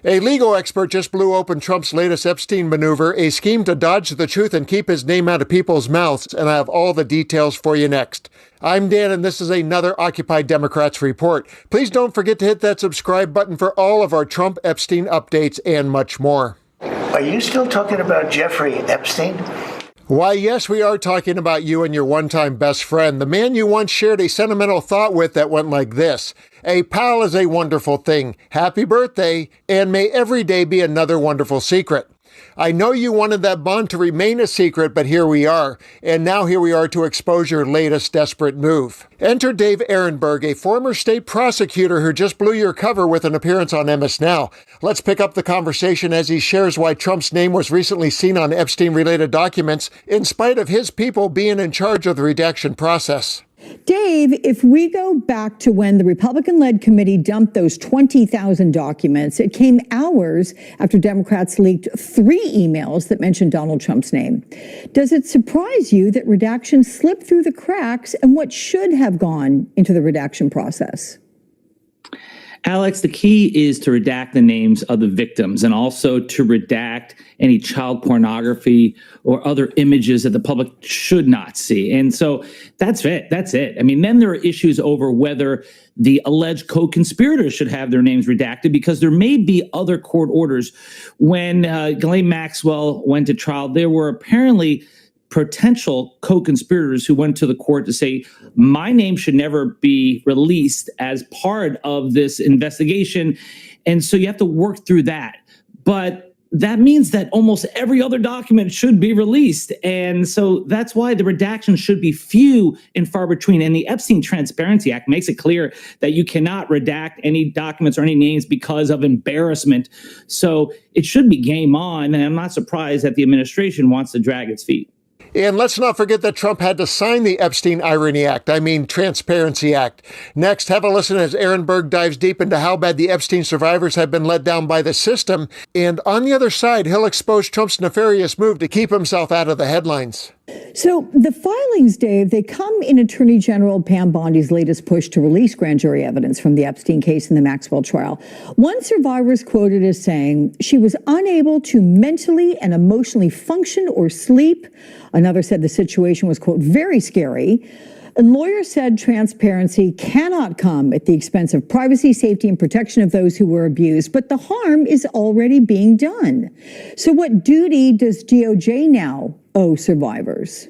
A legal expert just blew open Trump's latest Epstein maneuver, a scheme to dodge the truth and keep his name out of people's mouths, and I have all the details for you next. I'm Dan, and this is another Occupy Democrats report. Please don't forget to hit that subscribe button for all of our Trump Epstein updates and much more. Are you still talking about Jeffrey Epstein? Why, yes, we are talking about you and your one-time best friend, the man you once shared a sentimental thought with that went like this: a pal is a wonderful thing. Happy birthday, and may every day be another wonderful secret. I know you wanted that bond to remain a secret, but here we are. And now here we are to expose your latest desperate move. Enter Dave Ehrenberg, a former state prosecutor who just blew your cover with an appearance on MS Now. Let's pick up the conversation as he shares why Trump's name was recently seen on Epstein-related documents, in spite of his people being in charge of the redaction process. Dave, if we go back to when the Republican-led committee dumped those 20,000 documents, it came hours after Democrats leaked 3 emails that mentioned Donald Trump's name. Does it surprise you that redaction slipped through the cracks and what should have gone into the redaction process? Alex, the key is to redact the names of the victims and also to redact any child pornography or other images that the public should not see. And so that's it. That's it. I mean, then there are issues over whether the alleged co-conspirators should have their names redacted, because there may be other court orders. When Ghislaine Maxwell went to trial, there were apparently potential co-conspirators who went to the court to say, my name should never be released as part of this investigation. And so you have to work through that. But that means that almost every other document should be released. And so that's why the redaction should be few and far between. And the Epstein Transparency Act makes it clear that you cannot redact any documents or any names because of embarrassment. So it should be game on. And I'm not surprised that the administration wants to drag its feet. And let's not forget that Trump had to sign the Transparency Act. Next, have a listen as Ehrenberg dives deep into how bad the Epstein survivors have been let down by the system. And on the other side, he'll expose Trump's nefarious move to keep himself out of the headlines. So the filings, Dave, they come in Attorney General Pam Bondi's latest push to release grand jury evidence from the Epstein case and the Maxwell trial. One survivor is quoted as saying she was unable to mentally and emotionally function or sleep. Another said the situation was, quote, very scary. And lawyers said transparency cannot come at the expense of privacy, safety, and protection of those who were abused. But the harm is already being done. So what duty does DOJ now owe survivors?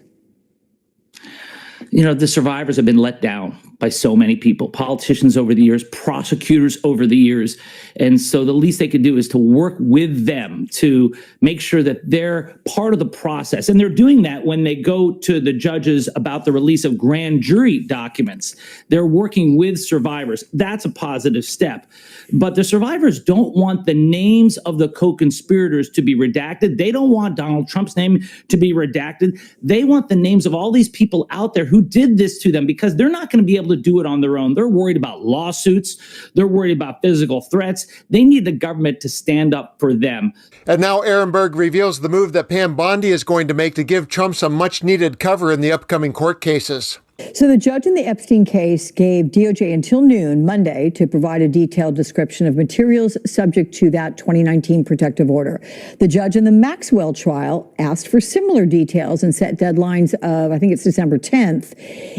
You know, the survivors have been let down by so many people, politicians over the years, prosecutors over the years. And so the least they could do is to work with them to make sure that they're part of the process. And they're doing that when they go to the judges about the release of grand jury documents. They're working with survivors. That's a positive step. But the survivors don't want the names of the co-conspirators to be redacted. They don't want Donald Trump's name to be redacted. They want the names of all these people out there who did this to them, because they're not going to be able to do it on their own. They're worried about lawsuits. They're worried about physical threats. They need the government to stand up for them. And now Ehrenberg reveals the move that Pam Bondi is going to make to give Trump some much needed cover in the upcoming court cases. So the judge in the Epstein case gave DOJ until noon Monday to provide a detailed description of materials subject to that 2019 protective order. The judge in the Maxwell trial asked for similar details and set deadlines of, I think it's December 10th.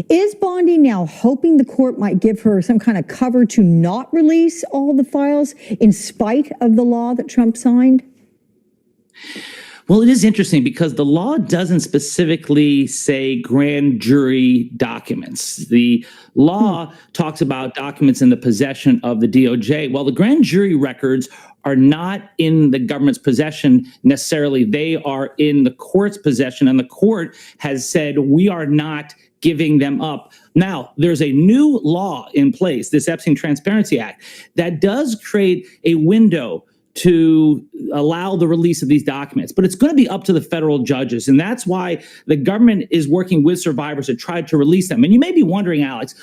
Is Bondi now hoping the court might give her some kind of cover to not release all the files in spite of the law that Trump signed? Well, it is interesting because the law doesn't specifically say grand jury documents. The law talks about documents in the possession of the DOJ. Well, the grand jury records are not in the government's possession necessarily. They are in the court's possession, and the court has said we are not giving them up. Now, there's a new law in place, this Epstein Transparency Act, that does create a window to allow the release of these documents. But it's going to be up to the federal judges. And that's why the government is working with survivors to try to release them. And you may be wondering, Alex,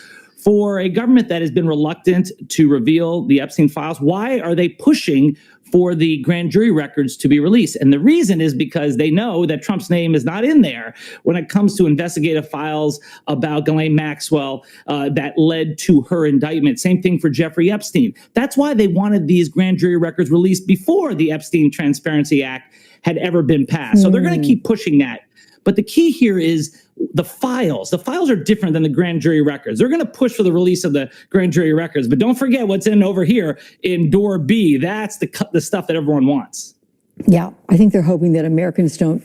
For a government that has been reluctant to reveal the Epstein files, why are they pushing for the grand jury records to be released? And the reason is because they know that Trump's name is not in there when it comes to investigative files about Ghislaine Maxwell that led to her indictment. Same thing for Jeffrey Epstein. That's why they wanted these grand jury records released before the Epstein Transparency Act had ever been passed. So they're going to keep pushing that. But the key here is the files. The files are different than the grand jury records. They're going to push for the release of the grand jury records. But don't forget what's in over here in door B. That's the stuff that everyone wants. Yeah, I think they're hoping that Americans don't,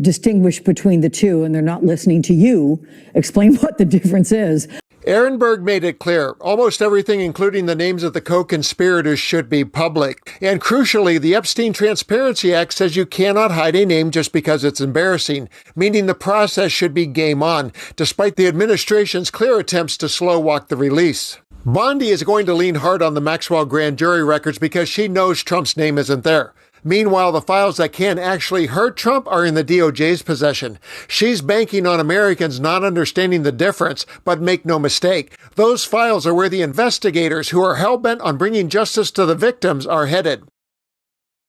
distinguish between the two, and they're not listening to you explain what the difference is. Aaron Berg made it clear, almost everything, including the names of the co-conspirators, should be public. And crucially, the Epstein Transparency Act says you cannot hide a name just because it's embarrassing, meaning the process should be game on, despite the administration's clear attempts to slow walk the release. Bondi is going to lean hard on the Maxwell grand jury records because she knows Trump's name isn't there. Meanwhile, the files that can actually hurt Trump are in the DOJ's possession. She's banking on Americans not understanding the difference, but make no mistake, those files are where the investigators who are hell-bent on bringing justice to the victims are headed.